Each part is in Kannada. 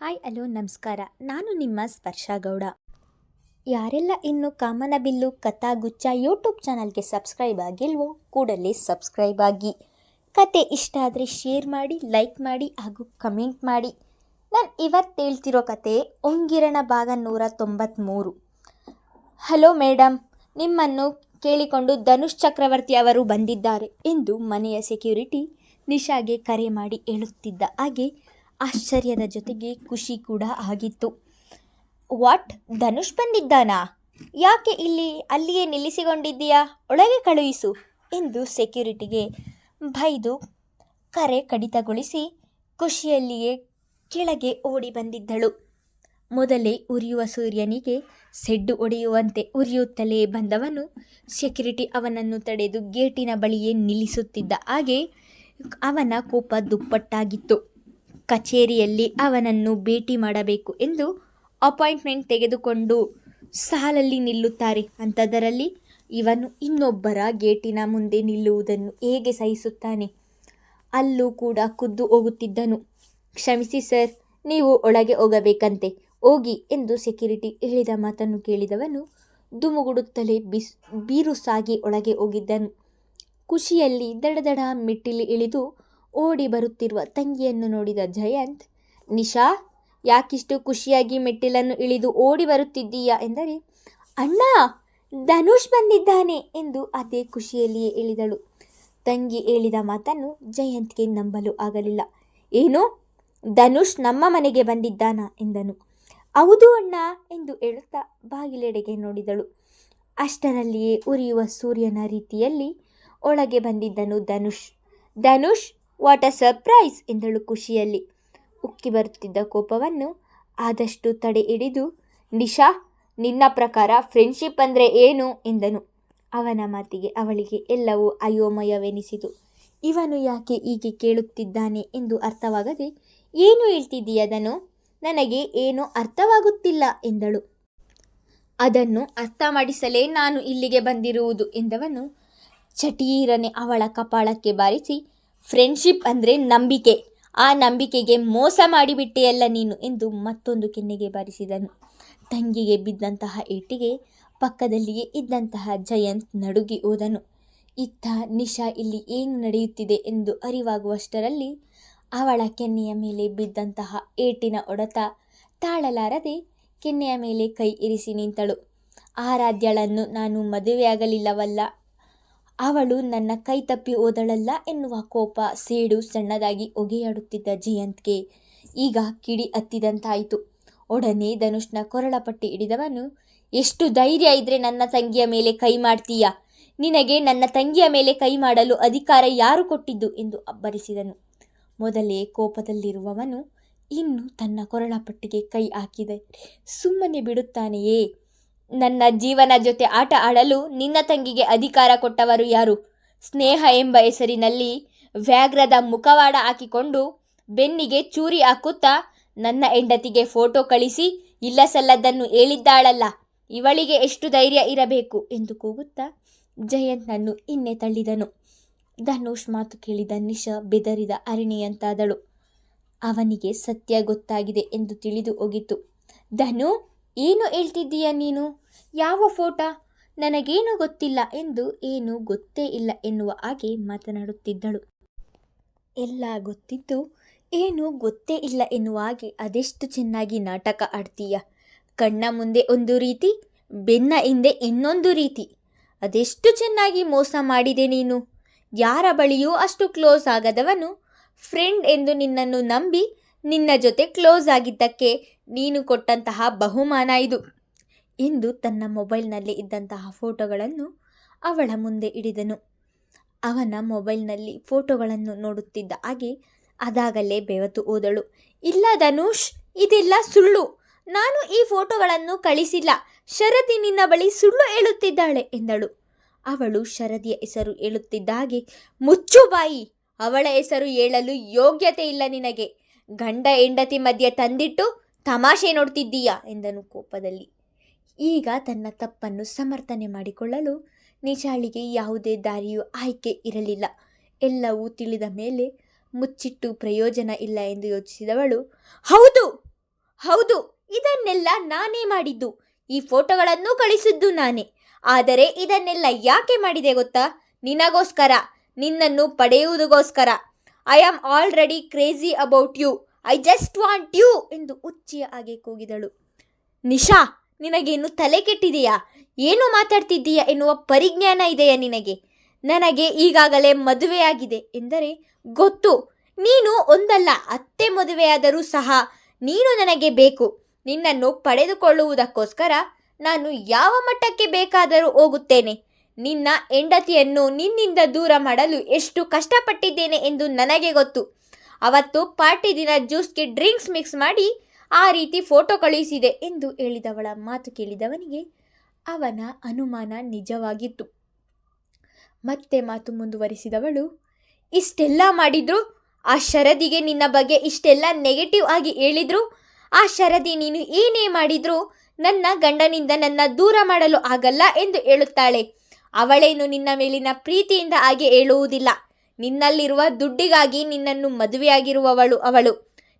ಹಾಯ್ ಹಲೋ ನಮಸ್ಕಾರ. ನಾನು ನಿಮ್ಮ ಸ್ಪರ್ಶ ಗೌಡ. ಯಾರೆಲ್ಲ ಇನ್ನು ಕಾಮನಬಿಲ್ಲು ಕಥಾಗುಚ್ಛ ಯೂಟ್ಯೂಬ್ ಚಾನಲ್ಗೆ ಸಬ್ಸ್ಕ್ರೈಬ್ ಆಗಿಲ್ವೋ ಕೂಡಲೇ ಸಬ್ಸ್ಕ್ರೈಬ್ ಆಗಿ. ಕತೆ ಇಷ್ಟ ಆದರೆ ಶೇರ್ ಮಾಡಿ, ಲೈಕ್ ಮಾಡಿ ಹಾಗೂ ಕಮೆಂಟ್ ಮಾಡಿ. ನಾನು ಇವತ್ತು ಹೇಳ್ತಿರೋ ಕತೆ ಒಂಗಿರಣ ಭಾಗ 193. ಹಲೋ ಮೇಡಮ್, ನಿಮ್ಮನ್ನು ಕೇಳಿಕೊಂಡು ಧನುಷ್ ಚಕ್ರವರ್ತಿ ಅವರು ಬಂದಿದ್ದಾರೆ ಎಂದು ಮನೆಯ ಸೆಕ್ಯೂರಿಟಿ ನಿಶಾಗೆ ಕರೆ ಮಾಡಿ ಹೇಳುತ್ತಿದ್ದ ಹಾಗೆ ಆಶ್ಚರ್ಯದ ಜೊತೆಗೆ ಖುಷಿ ಕೂಡ ಆಗಿತ್ತು. ವಾಟ್, ಧನುಷ್ ಬಂದಿದ್ದಾನಾ? ಯಾಕೆ ಅಲ್ಲಿಯೇ ನಿಲ್ಲಿಸಿಕೊಂಡಿದ್ದೀಯಾ? ಒಳಗೆ ಕಳುಹಿಸು ಎಂದು ಸೆಕ್ಯೂರಿಟಿಗೆ ಬೈದು ಕರೆ ಕಡಿತಗೊಳಿಸಿ ಖುಷಿಯಲ್ಲಿಯೇ ಕೆಳಗೆ ಓಡಿ ಬಂದಿದ್ದಳು. ಮೊದಲೇ ಉರಿಯುವ ಸೂರ್ಯನಿಗೆ ಸೆಡ್ಡು ಹೊಡೆಯುವಂತೆ ಉರಿಯುತ್ತಲೇ ಬಂದವನು ಸೆಕ್ಯೂರಿಟಿ ಅವನನ್ನು ತಡೆದು ಗೇಟಿನ ಬಳಿಯೇ ನಿಲ್ಲಿಸುತ್ತಿದ್ದ ಹಾಗೆ ಅವನ ಕೋಪ ದುಪ್ಪಟ್ಟಾಗಿತ್ತು. ಕಚೇರಿಯಲ್ಲಿ ಅವನನ್ನು ಭೇಟಿ ಮಾಡಬೇಕು ಎಂದು ಅಪಾಯಿಂಟ್ಮೆಂಟ್ ತೆಗೆದುಕೊಂಡು ಸಾಲಲ್ಲಿ ನಿಲ್ಲುತ್ತಾರೆ. ಅಂಥದ್ದರಲ್ಲಿ ಇವನು ಇನ್ನೊಬ್ಬರ ಗೇಟಿನ ಮುಂದೆ ನಿಲ್ಲುವುದನ್ನು ಹೇಗೆ ಸಹಿಸುತ್ತಾನೆ? ಅಲ್ಲೂ ಕೂಡ ಖುದ್ದು ಹೋಗುತ್ತಿದ್ದನು. ಕ್ಷಮಿಸಿ ಸರ್, ನೀವು ಒಳಗೆ ಹೋಗಬೇಕಂತೆ, ಹೋಗಿ ಎಂದು ಸೆಕ್ಯೂರಿಟಿ ಹೇಳಿದ ಮಾತನ್ನು ಕೇಳಿದವನು ದುಮುಗುಡುತ್ತಲೇ ಬೀರುಸಾಗಿ ಒಳಗೆ ಹೋಗಿದ್ದನು. ಖುಷಿಯಲ್ಲಿ ದಡದಡ ಮೆಟ್ಟಿಲು ಇಳಿದು ಓಡಿ ಬರುತ್ತಿರುವ ತಂಗಿಯನ್ನು ನೋಡಿದ ಜಯಂತ್, ನಿಶಾ, ಯಾಕಿಷ್ಟು ಖುಷಿಯಾಗಿ ಮೆಟ್ಟಿಲನ್ನು ಇಳಿದು ಓಡಿ ಬರುತ್ತಿದ್ದೀಯಾ ಎಂದರೆ, ಅಣ್ಣ, ಧನುಷ್ ಬಂದಿದ್ದಾನೆ ಎಂದು ಅದೇ ಖುಷಿಯಲ್ಲಿಯೇ ಹೇಳಿದಳು. ತಂಗಿ ಹೇಳಿದ ಮಾತನ್ನು ಜಯಂತ್ಗೆ ನಂಬಲು ಆಗಲಿಲ್ಲ. ಏನು, ಧನುಷ್ ನಮ್ಮ ಮನೆಗೆ ಬಂದಿದ್ದಾನಾ ಎಂದನು. ಹೌದು ಅಣ್ಣ ಎಂದು ಹೇಳುತ್ತಾ ಬಾಗಿಲೆಡೆಗೆ ನೋಡಿದಳು. ಅಷ್ಟರಲ್ಲಿಯೇ ಉರಿಯುವ ಸೂರ್ಯನ ರೀತಿಯಲ್ಲಿ ಒಳಗೆ ಬಂದಿದ್ದನು Dhanush. Dhanush, what a surprise ಎಂದಳು ಖುಷಿಯಲ್ಲಿ. ಉಕ್ಕಿ ಬರುತ್ತಿದ್ದ ಕೋಪವನ್ನು ಆದಷ್ಟು ತಡೆ ಹಿಡಿದು, ನಿಶಾ, ನಿನ್ನ ಪ್ರಕಾರ ಫ್ರೆಂಡ್ಶಿಪ್ ಅಂದರೆ ಏನು ಎಂದನು. ಅವನ ಮಾತಿಗೆ ಅವಳಿಗೆ ಎಲ್ಲವೂ ಅಯೋಮಯವೆನಿಸಿತು. ಇವನು ಯಾಕೆ ಹೀಗೆ ಕೇಳುತ್ತಿದ್ದಾನೆ ಎಂದು ಅರ್ಥವಾಗದೆ, ಏನು ಹೇಳ್ತಿದ್ದೀಯದನು? ನನಗೆ ಏನೂ ಅರ್ಥವಾಗುತ್ತಿಲ್ಲ ಎಂದಳು. ಅದನ್ನು ಅರ್ಥ ಮಾಡಿಸಲೇ ನಾನು ಇಲ್ಲಿಗೆ ಬಂದಿರುವುದು ಎಂದವನು ಚಟೀರನೆ ಅವಳ ಕಪಾಳಕ್ಕೆ ಬಾರಿಸಿ, ಫ್ರೆಂಡ್ಶಿಪ್ ಅಂದರೆ ನಂಬಿಕೆ, ಆ ನಂಬಿಕೆಗೆ ಮೋಸ ಮಾಡಿಬಿಟ್ಟೆಯಲ್ಲ ನೀನು ಎಂದು ಮತ್ತೊಂದು ಕೆನ್ನೆಗೆ ಬಾರಿಸಿದನು. ತಂಗಿಗೆ ಬಿದ್ದಂತಹ ಏಟಿಗೆ ಪಕ್ಕದಲ್ಲಿಯೇ ಇದ್ದಂತಹ ಜಯಂತ್ ನಡುಗಿ ಹೋದನು. ಇತ್ತ ನಿಶಾ ಇಲ್ಲಿ ಏನು ನಡೆಯುತ್ತಿದೆ ಎಂದು ಅರಿವಾಗುವಷ್ಟರಲ್ಲಿ ಅವಳ ಕೆನ್ನೆಯ ಮೇಲೆ ಬಿದ್ದಂತಹ ಏಟಿನ ಹೊಡೆತ ತಾಳಲಾರದೆ ಕೆನ್ನೆಯ ಮೇಲೆ ಕೈ ಇರಿಸಿ ನಿಂತಳು. ಆರಾಧ್ಯಳನ್ನು ನಾನು ಮದುವೆಯಾಗಲಿಲ್ಲವಲ್ಲ, ಅವಳು ನನ್ನ ಕೈ ತಪ್ಪಿ ಹೋದಳಲ್ಲ ಎನ್ನುವ ಕೋಪ ಸೇಡು ಸಣ್ಣದಾಗಿ ಹೊಗೆಯಾಡುತ್ತಿದ್ದ ಜಯಂತ್ಗೆ ಈಗ ಕಿಡಿ ಹತ್ತಿದಂತಾಯಿತು. ಒಡನೆ ಧನುಷ್ನ ಕೊರಳ ಪಟ್ಟಿ ಹಿಡಿದವನು, ಎಷ್ಟು ಧೈರ್ಯ ಇದ್ರೆ ನನ್ನ ತಂಗಿಯ ಮೇಲೆ ಕೈ ಮಾಡ್ತೀಯಾ? ನಿನಗೆ ನನ್ನ ತಂಗಿಯ ಮೇಲೆ ಕೈ ಮಾಡಲು ಅಧಿಕಾರ ಯಾರು ಕೊಟ್ಟಿದ್ದು ಎಂದು ಅಬ್ಬರಿಸಿದನು. ಮೊದಲೇ ಕೋಪದಲ್ಲಿರುವವನು ಇನ್ನು ತನ್ನ ಕೊರಳ ಪಟ್ಟಿಗೆ ಕೈ ಹಾಕಿದರೆ ಸುಮ್ಮನೆ ಬಿಡುತ್ತಾನೆಯೇ? ನನ್ನ ಜೀವನ ಜೊತೆ ಆಟ ಆಡಲು ನಿನ್ನ ತಂಗಿಗೆ ಅಧಿಕಾರ ಕೊಟ್ಟವರು ಯಾರು? ಸ್ನೇಹ ಎಂಬ ಹೆಸರಿನಲ್ಲಿ ವ್ಯಾಘ್ರದ ಮುಖವಾಡ ಹಾಕಿಕೊಂಡು ಬೆನ್ನಿಗೆ ಚೂರಿ ಹಾಕುತ್ತಾ ನನ್ನ ಹೆಂಡತಿಗೆ ಫೋಟೋ ಕಳಿಸಿ ಇಲ್ಲ ಸಲ್ಲದನ್ನು ಹೇಳಿದ್ದಾಳಲ್ಲ, ಇವಳಿಗೆ ಎಷ್ಟು ಧೈರ್ಯ ಇರಬೇಕು ಎಂದು ಕೂಗುತ್ತಾ ಜಯಂತ್ನನ್ನು ಇನ್ನೆ ತಳ್ಳಿದನು. ಧನುಷ್ ಮಾತು ಕೇಳಿದ ನಿಶಾ ಬೆದರಿದ ಅರಣಿಯಂತಾದಳು. ಅವನಿಗೆ ಸತ್ಯ ಗೊತ್ತಾಗಿದೆ ಎಂದು ತಿಳಿದು ಹೋಗಿತ್ತು. ಧನು, ಏನು ಹೇಳ್ತಿದ್ದೀಯ ನೀನು? ಯಾವ ಫೋಟೋ? ನನಗೇನು ಗೊತ್ತಿಲ್ಲ ಎಂದು ಏನು ಗೊತ್ತೇ ಇಲ್ಲ ಎನ್ನುವ ಹಾಗೆ ಮಾತನಾಡುತ್ತಿದ್ದಳು. ಎಲ್ಲ ಗೊತ್ತಿದ್ದು ಏನು ಗೊತ್ತೇ ಇಲ್ಲ ಎನ್ನುವ ಹಾಗೆ ಅದೆಷ್ಟು ಚೆನ್ನಾಗಿ ನಾಟಕ ಆಡ್ತೀಯ. ಕಣ್ಣ ಮುಂದೆ ಒಂದು ರೀತಿ, ಬೆನ್ನ ಹಿಂದೆ ಇನ್ನೊಂದು ರೀತಿ. ಅದೆಷ್ಟು ಚೆನ್ನಾಗಿ ಮೋಸ ಮಾಡಿದೆ ನೀನು. ಯಾರ ಬಳಿಯೂ ಅಷ್ಟು ಕ್ಲೋಸ್ ಆಗದವನು ಫ್ರೆಂಡ್ ಎಂದು ನಿನ್ನನ್ನು ನಂಬಿ ನಿನ್ನ ಜೊತೆ ಕ್ಲೋಸ್ ಆಗಿದ್ದಕ್ಕೆ ನೀನು ಕೊಟ್ಟಂತಹ ಬಹುಮಾನ ಇದು ಎಂದು ತನ್ನ ಮೊಬೈಲ್ನಲ್ಲಿ ಇದ್ದಂತಹ ಫೋಟೋಗಳನ್ನು ಅವಳ ಮುಂದೆ ಇಡಿದನು. ಅವನ ಮೊಬೈಲ್ನಲ್ಲಿ ಫೋಟೋಗಳನ್ನು ನೋಡುತ್ತಿದ್ದ ಹಾಗೆ ಅದಾಗಲೇ ಬೆವತು ಹೋದಳು. ಇಲ್ಲ ಧನುಷ್, ಇದೆಲ್ಲ ಸುಳ್ಳು. ನಾನು ಈ ಫೋಟೋಗಳನ್ನು ಕಳಿಸಿಲ್ಲ. ಶರದಿ ನಿನ್ನ ಬಳಿ ಸುಳ್ಳು ಹೇಳುತ್ತಿದ್ದಾಳೆ ಎಂದಳು. ಅವಳು ಶರದಿಯ ಹೆಸರು ಹೇಳುತ್ತಿದ್ದ ಹಾಗೆ, ಮುಚ್ಚು ಬಾಯಿ, ಅವಳ ಹೆಸರು ಹೇಳಲು ಯೋಗ್ಯತೆ ಇಲ್ಲ ನಿನಗೆ. ಗಂಡ ಹೆಂಡತಿ ಮಧ್ಯೆ ತಂದಿಟ್ಟು ತಮಾಷೆ ನೋಡ್ತಿದ್ದೀಯಾ ಎಂದನು ಕೋಪದಲ್ಲಿ. ಈಗ ತನ್ನ ತಪ್ಪನ್ನು ಸಮರ್ಥನೆ ಮಾಡಿಕೊಳ್ಳಲು ನಿಶಾಳಿಗೆ ಯಾವುದೇ ದಾರಿಯೂ ಆಯ್ಕೆ ಇರಲಿಲ್ಲ. ಎಲ್ಲವೂ ತಿಳಿದ ಮೇಲೆ ಮುಚ್ಚಿಟ್ಟು ಪ್ರಯೋಜನ ಇಲ್ಲ ಎಂದು ಯೋಚಿಸಿದವಳು, ಹೌದು, ಹೌದು, ಇದನ್ನೆಲ್ಲ ನಾನೇ ಮಾಡಿದ್ದು. ಈ ಫೋಟೋಗಳನ್ನು ಕಳಿಸಿದ್ದು ನಾನೇ. ಆದರೆ ಇದನ್ನೆಲ್ಲ ಯಾಕೆ ಮಾಡಿದೆ ಗೊತ್ತಾ? ನಿನಗೋಸ್ಕರ, ನಿನ್ನನ್ನು ಪಡೆಯುವುದಕ್ಕೋಸ್ಕರ. I am already crazy about you. I just want you ಎಂದು ಉಚ್ಚಿಯ ಹಾಗೆ ಕೂಗಿದಳು. ನಿಶಾ, ನಿನಗೇನು ತಲೆ ಕೆಟ್ಟಿದೆಯಾ? ಏನು ಮಾತಾಡ್ತಿದ್ದೀಯಾ ಎನ್ನುವ ಪರಿಜ್ಞಾನ ಇದೆಯಾ ನಿನಗೆ? ನನಗೆ ಈಗಾಗಲೇ ಮದುವೆಯಾಗಿದೆ ಎಂದರೆ ಗೊತ್ತು. ನೀನು ಒಂದಲ್ಲ 10 ಮದುವೆಯಾದರೂ ಸಹ ನೀನು ನನಗೆ ಬೇಕು. ನಿನ್ನನ್ನು ಪಡೆದುಕೊಳ್ಳುವುದಕ್ಕೋಸ್ಕರ ನಾನು ಯಾವ ಮಟ್ಟಕ್ಕೆ ಬೇಕಾದರೂ ಹೋಗುತ್ತೇನೆ. ನಿನ್ನ ಹೆಂಡತಿಯನ್ನು ನಿನ್ನಿಂದ ದೂರ ಮಾಡಲು ಎಷ್ಟು ಕಷ್ಟಪಟ್ಟಿದ್ದೇನೆ ಎಂದು ನನಗೆ ಗೊತ್ತು. ಅವತ್ತು ಪಾರ್ಟಿ ದಿನ ಜ್ಯೂಸ್ಗೆ ಡ್ರಿಂಕ್ಸ್ ಮಿಕ್ಸ್ ಮಾಡಿ ಆ ರೀತಿ ಫೋಟೋ ಕಳುಹಿಸಿದೆ ಎಂದು ಹೇಳಿದವಳ ಮಾತು ಕೇಳಿದವನಿಗೆ ಅವನ ಅನುಮಾನ ನಿಜವಾಗಿತ್ತು. ಮತ್ತೆ ಮಾತು ಮುಂದುವರಿಸಿದವಳು, ಇಷ್ಟೆಲ್ಲ ಮಾಡಿದ್ರು, ಆ ಶರದಿಗೆ ನಿನ್ನ ಬಗ್ಗೆ ಇಷ್ಟೆಲ್ಲ ನೆಗೆಟಿವ್ ಆಗಿ ಹೇಳಿದ್ರು, ಆ ಶರದಿ ನೀನು ಏನೇ ಮಾಡಿದ್ರು ನನ್ನ ಗಂಡನಿಂದ ನನ್ನ ದೂರ ಮಾಡಲು ಆಗಲ್ಲ ಎಂದು ಹೇಳುತ್ತಾಳೆ. ಅವಳೇನು ನಿನ್ನ ಮೇಲಿನ ಪ್ರೀತಿಯಿಂದ ಹಾಗೆ ಹೇಳುವುದಿಲ್ಲ. ನಿನ್ನಲ್ಲಿರುವ ದುಡ್ಡಿಗಾಗಿ ನಿನ್ನನ್ನು ಮದುವೆಯಾಗಿರುವವಳು ಅವಳು.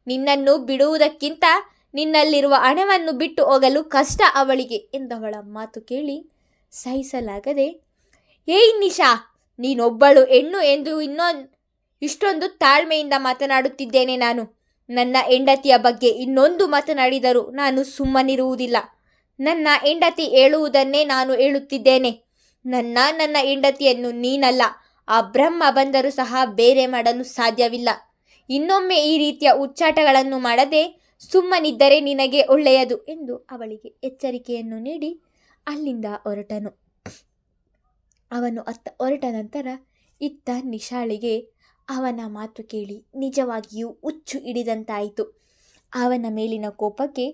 ನಿನ್ನನ್ನು ಬಿಡುವುದಕ್ಕಿಂತ ನಿನ್ನಲ್ಲಿರುವ ಹಣವನ್ನು ಬಿಟ್ಟು ಹೋಗಲು ಕಷ್ಟ ಅವಳಿಗೆ ಎಂದವಳ ಮಾತು ಕೇಳಿ ಸಹಿಸಲಾಗದೆ, ಏಯ್ ನಿಶಾ, ನೀನೊಬ್ಬಳು ಹೆಣ್ಣು ಎಂದು ಇಷ್ಟೊಂದು ತಾಳ್ಮೆಯಿಂದ ಮಾತನಾಡುತ್ತಿದ್ದೇನೆ ನಾನು. ನನ್ನ ಹೆಂಡತಿಯ ಬಗ್ಗೆ ಇನ್ನೊಂದು ಮಾತನಾಡಿದರೂ ನಾನು ಸುಮ್ಮನಿರುವುದಿಲ್ಲ. ನನ್ನ ಹೆಂಡತಿ ಹೇಳುವುದನ್ನೇ ನಾನು ಹೇಳುತ್ತಿದ್ದೇನೆ. ನನ್ನ ಹೆಂಡತಿಯನ್ನು ನೀನಲ್ಲ, ಆ ಬ್ರಹ್ಮ ಬಂದರೂ ಸಹ ಬೇರೆ ಮಾಡಲು ಸಾಧ್ಯವಿಲ್ಲ. ಇನ್ನೊಮ್ಮೆ ಈ ರೀತಿಯ ಹುಚ್ಚಾಟಗಳನ್ನು ಮಾಡದೆ ಸುಮ್ಮನಿದ್ದರೆ ನಿನಗೆ ಒಳ್ಳೆಯದು ಎಂದು ಅವಳಿಗೆ ಎಚ್ಚರಿಕೆಯನ್ನು ನೀಡಿ ಅಲ್ಲಿಂದ ಹೊರಟನು. ಅವನು ಹೊರಟ ನಂತರ ಇತ್ತ ನಿಶಾಳಿಗೆ ಅವನ ಮಾತು ಕೇಳಿ ನಿಜವಾಗಿಯೂ ಹುಚ್ಚು ಹಿಡಿದಂತಾಯಿತು. ಅವನ ಮೇಲಿನ ಕೋಪಕ್ಕೆ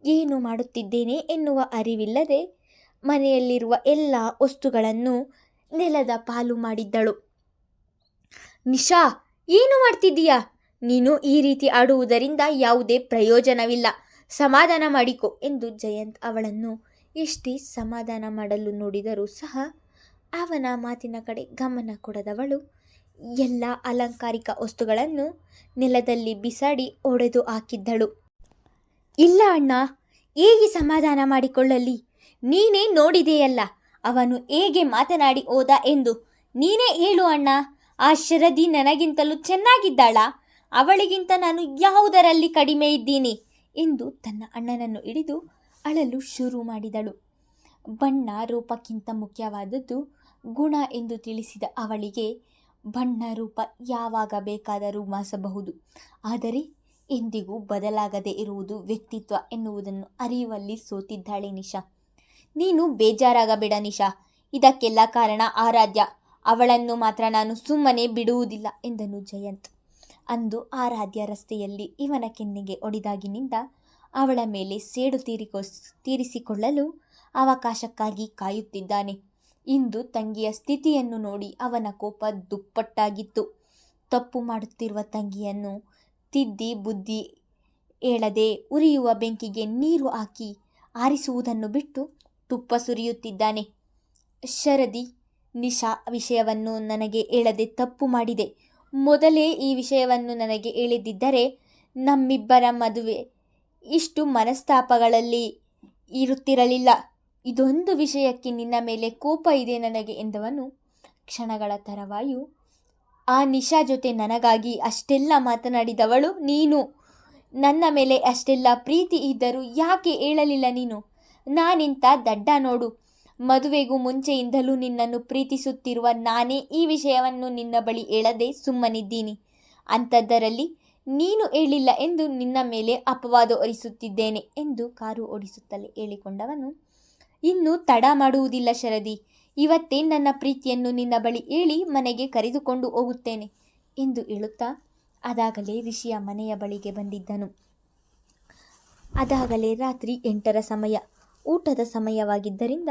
ಏನು ಮಾಡುತ್ತಿದ್ದೇನೆ ಎನ್ನುವ ಅರಿವಿಲ್ಲದೆ ಮನೆಯಲ್ಲಿರುವ ಎಲ್ಲ ವಸ್ತುಗಳನ್ನು ನೆಲದ ಪಾಲು ಮಾಡಿದ್ದಳು. ನಿಶಾ, ಏನು ಮಾಡ್ತಿದ್ದೀಯಾ? ನೀನು ಈ ರೀತಿ ಆಡುವುದರಿಂದ ಯಾವುದೇ ಪ್ರಯೋಜನವಿಲ್ಲ. ಸಮಾಧಾನ ಮಾಡಿಕೊ ಎಂದು ಜಯಂತ್ ಅವಳನ್ನು ಎಷ್ಟೇ ಸಮಾಧಾನ ಮಾಡಲು ನೋಡಿದರೂ ಸಹ ಅವನ ಮಾತಿನ ಕಡೆ ಗಮನ ಕೊಡದವಳು ಎಲ್ಲ ಅಲಂಕಾರಿಕ ವಸ್ತುಗಳನ್ನು ನೆಲದಲ್ಲಿ ಬಿಸಾಡಿ ಒಡೆದು ಹಾಕಿದ್ದಳು. ಇಲ್ಲ ಅಣ್ಣ, ಹೇಗೆ ಸಮಾಧಾನ ಮಾಡಿಕೊಳ್ಳಲಿ? ನೀನೇ ನೋಡಿದೆಯಲ್ಲ ಅವನು ಹೇಗೆ ಮಾತನಾಡಿ ಹೋದ ಎಂದು. ನೀನೇ ಹೇಳು ಅಣ್ಣ, ಆ ಶರದಿ ನನಗಿಂತಲೂ ಚೆನ್ನಾಗಿದ್ದಾಳಾ? ಅವಳಿಗಿಂತ ನಾನು ಯಾವುದರಲ್ಲಿ ಕಡಿಮೆ ಇದ್ದೀನಿ ಎಂದು ತನ್ನ ಅಣ್ಣನನ್ನು ಹಿಡಿದು ಅಳಲು ಶುರು ಮಾಡಿದಳು. ಬಣ್ಣ ರೂಪಕ್ಕಿಂತ ಮುಖ್ಯವಾದದ್ದು ಗುಣ ಎಂದು ತಿಳಿಸಿದ ಅವಳಿಗೆ ಬಣ್ಣ ರೂಪ ಯಾವಾಗ ಬೇಕಾದರೂ ಮಾಸಬಹುದು, ಆದರೆ ಎಂದಿಗೂ ಬದಲಾಗದೇ ಇರುವುದು ವ್ಯಕ್ತಿತ್ವ ಎನ್ನುವುದನ್ನು ಅರಿಯುವಲ್ಲಿ ಸೋತಿದ್ದಾಳೆ ನಿಶಾ. ನೀನು ಬೇಜಾರಾಗಬೇಡ ನಿಶಾ, ಇದಕ್ಕೆಲ್ಲ ಕಾರಣ ಆರಾಧ್ಯ. ಅವಳನ್ನು ಮಾತ್ರ ನಾನು ಸುಮ್ಮನೆ ಬಿಡುವುದಿಲ್ಲ ಎಂದನು ಜಯಂತ್. ಅಂದು ಆರಾಧ್ಯ ರಸ್ತೆಯಲ್ಲಿ ಇವನ ಕೆನ್ನೆಗೆ ಹೊಡೆದಾಗಿನಿಂದ ಅವಳ ಮೇಲೆ ಸೇಡು ತೀರಿಸಿಕೊಳ್ಳಲು ಅವಕಾಶಕ್ಕಾಗಿ ಕಾಯುತ್ತಿದ್ದಾನೆ. ಇಂದು ತಂಗಿಯ ಸ್ಥಿತಿಯನ್ನು ನೋಡಿ ಅವನ ಕೋಪ ದುಪ್ಪಟ್ಟಾಗಿತ್ತು. ತಪ್ಪು ಮಾಡುತ್ತಿರುವ ತಂಗಿಯನ್ನು ತಿದ್ದಿ ಬುದ್ಧಿ ಹೇಳದೆ ಉರಿಯುವ ಬೆಂಕಿಗೆ ನೀರು ಹಾಕಿ ಆರಿಸುವುದನ್ನು ಬಿಟ್ಟು ತುಪ್ಪ ಸುರಿಯುತ್ತಿದ್ದಾನೆ. ಶರದಿ, ನಿಶಾ ವಿಷಯವನ್ನು ನನಗೆ ಹೇಳದೆ ತಪ್ಪು ಮಾಡಿದೆ. ಮೊದಲೇ ಈ ವಿಷಯವನ್ನು ನನಗೆ ಹೇಳಿದ್ದರೆ ನಮ್ಮಿಬ್ಬರ ಮದುವೆ ಇಷ್ಟು ಮನಸ್ತಾಪಗಳಲ್ಲಿ ಇರುತ್ತಿರಲಿಲ್ಲ. ಇದೊಂದು ವಿಷಯಕ್ಕೆ ನಿನ್ನ ಮೇಲೆ ಕೋಪ ಇದೆ ನನಗೆ ಎಂದವನು ಕ್ಷಣಗಳ ತರವಾಯು, ಆ ನಿಶಾ ಜೊತೆ ನನಗಾಗಿ ಅಷ್ಟೆಲ್ಲ ಮಾತನಾಡಿದವಳು ನೀನು. ನನ್ನ ಮೇಲೆ ಅಷ್ಟೆಲ್ಲ ಪ್ರೀತಿ ಇದ್ದರೂ ಯಾಕೆ ಹೇಳಲಿಲ್ಲ ನೀನು? ನಾನಿಂತ ದಡ್ಡ ನೋಡು. ಮದುವೆಗೂ ಮುಂಚೆಯಿಂದಲೂ ನಿನ್ನನ್ನು ಪ್ರೀತಿಸುತ್ತಿರುವ ನಾನೇ ಈ ವಿಷಯವನ್ನು ನಿನ್ನ ಬಳಿ ಹೇಳದೆ ಸುಮ್ಮನಿದ್ದೀನಿ. ಅಂಥದ್ದರಲ್ಲಿ ನೀನು ಹೇಳಿಲ್ಲ ಎಂದು ನಿನ್ನ ಮೇಲೆ ಅಪವಾದ ಹೊರಿಸುತ್ತಿದ್ದೇನೆ ಎಂದು ಕಾರು ಓಡಿಸುತ್ತಲೇ ಹೇಳಿಕೊಂಡವನು, ಇನ್ನು ತಡ ಮಾಡುವುದಿಲ್ಲ ಶರದಿ, ಇವತ್ತೇ ನನ್ನ ಪ್ರೀತಿಯನ್ನು ನಿನ್ನ ಬಳಿ ಹೇಳಿ ಮನೆಗೆ ಕರೆದುಕೊಂಡು ಹೋಗುತ್ತೇನೆ ಎಂದು ಹೇಳುತ್ತಾ ಅದಾಗಲೇ ರಿಷಿಯ ಮನೆಯ ಬಳಿಗೆ ಬಂದಿದ್ದನು. ಅದಾಗಲೇ ರಾತ್ರಿ 8ರ ಸಮಯ, ಊಟದ ಸಮಯವಾಗಿದ್ದರಿಂದ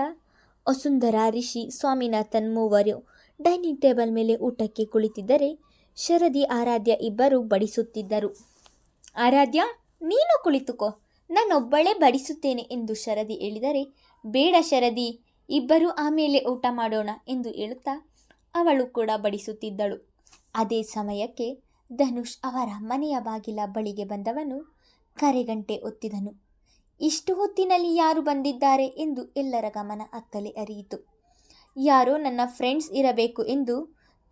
ವಸುಂಧರಾ, ರಿಷಿ, ಸ್ವಾಮಿನಾಥನ್ ಮೂವರು ಡೈನಿಂಗ್ ಟೇಬಲ್ ಮೇಲೆ ಊಟಕ್ಕೆ ಕುಳಿತಿದ್ದರೆ ಶರದಿ, ಆರಾಧ್ಯ ಇಬ್ಬರು ಬಡಿಸುತ್ತಿದ್ದರು. ಆರಾಧ್ಯ, ನೀನು ಕುಳಿತುಕೋ, ನಾನೊಬ್ಬಳೇ ಬಡಿಸುತ್ತೇನೆ ಎಂದು ಶರದಿ ಹೇಳಿದರೆ, ಬೇಡ ಶರದಿ, ಇಬ್ಬರು ಆಮೇಲೆ ಊಟ ಮಾಡೋಣ ಎಂದು ಹೇಳುತ್ತಾ ಅವಳು ಕೂಡ ಬಡಿಸುತ್ತಿದ್ದಳು. ಅದೇ ಸಮಯಕ್ಕೆ ಧನುಷ್ ಅವರ ಮನೆಯ ಬಾಗಿಲ ಬಳಿಗೆ ಬಂದವನು ಕರೆಗಂಟೆ ಒತ್ತಿದನು. ಇಷ್ಟು ಹೊತ್ತಿನಲ್ಲಿ ಯಾರು ಬಂದಿದ್ದಾರೆ ಎಂದು ಎಲ್ಲರ ಗಮನ ಅತ್ತಲೇ ಹರಿಯಿತು. ಯಾರೋ ನನ್ನ ಫ್ರೆಂಡ್ಸ್ ಇರಬೇಕು ಎಂದು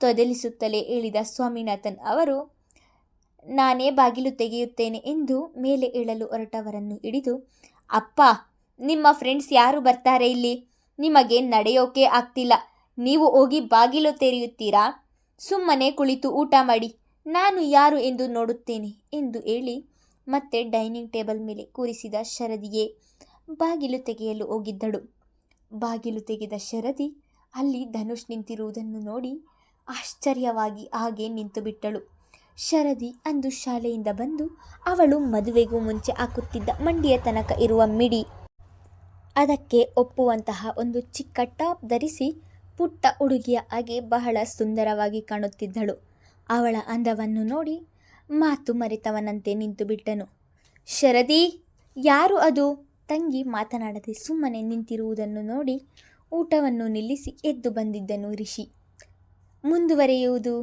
ತೊದಲಿಸುತ್ತಲೇ ಹೇಳಿದ ಸ್ವಾಮಿನಾಥನ್ ಅವರು ನಾನೇ ಬಾಗಿಲು ತೆಗೆಯುತ್ತೇನೆ ಎಂದು ಮೇಲೆ ಏಳಲು ಹೊರಟವರನ್ನು ಹಿಡಿದು, ಅಪ್ಪ, ನಿಮ್ಮ ಫ್ರೆಂಡ್ಸ್ ಯಾರು ಬರ್ತಾರೆ ಇಲ್ಲಿ? ನಿಮಗೆ ನಡೆಯೋಕೆ ಆಗ್ತಿಲ್ಲ. ನೀವು ಹೋಗಿ ಬಾಗಿಲು ತೆರೆಯುತ್ತೀರಾ? ಸುಮ್ಮನೆ ಕುಳಿತು ಊಟ ಮಾಡಿ, ನಾನು ಯಾರು ಎಂದು ನೋಡುತ್ತೇನೆ ಎಂದು ಹೇಳಿ ಮತ್ತೆ ಡೈನಿಂಗ್ ಟೇಬಲ್ ಮೇಲೆ ಕೂರಿಸಿದ ಶರದಿಯೇ ಬಾಗಿಲು ತೆಗೆಯಲು ಹೋಗಿದ್ದಳು. ಬಾಗಿಲು ತೆಗೆದ ಶರದಿ ಅಲ್ಲಿ ಧನುಷ್ ನಿಂತಿರುವುದನ್ನು ನೋಡಿ ಆಶ್ಚರ್ಯವಾಗಿ ಹಾಗೆ ನಿಂತು ಬಿಟ್ಟಳು. ಶರದಿ ಅಂದು ಶಾಲೆಯಿಂದ ಬಂದು ಅವಳು ಮದುವೆಗೂ ಮುಂಚೆ ಹಾಕುತ್ತಿದ್ದ ಮಂಡಿಯ ತನಕ ಇರುವ ಮಿಡಿ, ಅದಕ್ಕೆ ಒಪ್ಪುವಂತಹ ಒಂದು ಚಿಕ್ಕ ಟಾಪ್ ಧರಿಸಿ ಪುಟ್ಟ ಹುಡುಗಿಯ ಹಾಗೆ ಬಹಳ ಸುಂದರವಾಗಿ ಕಾಣುತ್ತಿದ್ದಳು. ಅವಳ ಅಂದವನ್ನು ನೋಡಿ ಮಾತು ಮರೆತವನಂತೆ ನಿಂತು ಬಿಟ್ಟನು. ಶರದಿ, ಯಾರು ಅದು? ತಂಗಿ ಮಾತನಾಡದೆ ಸುಮ್ಮನೆ ನಿಂತಿರುವುದನ್ನು ನೋಡಿ ಊಟವನ್ನು ನಿಲ್ಲಿಸಿ ಎದ್ದು ಬಂದಿದ್ದನು ರಿಷಿ. ಮುಂದುವರೆಯುವುದು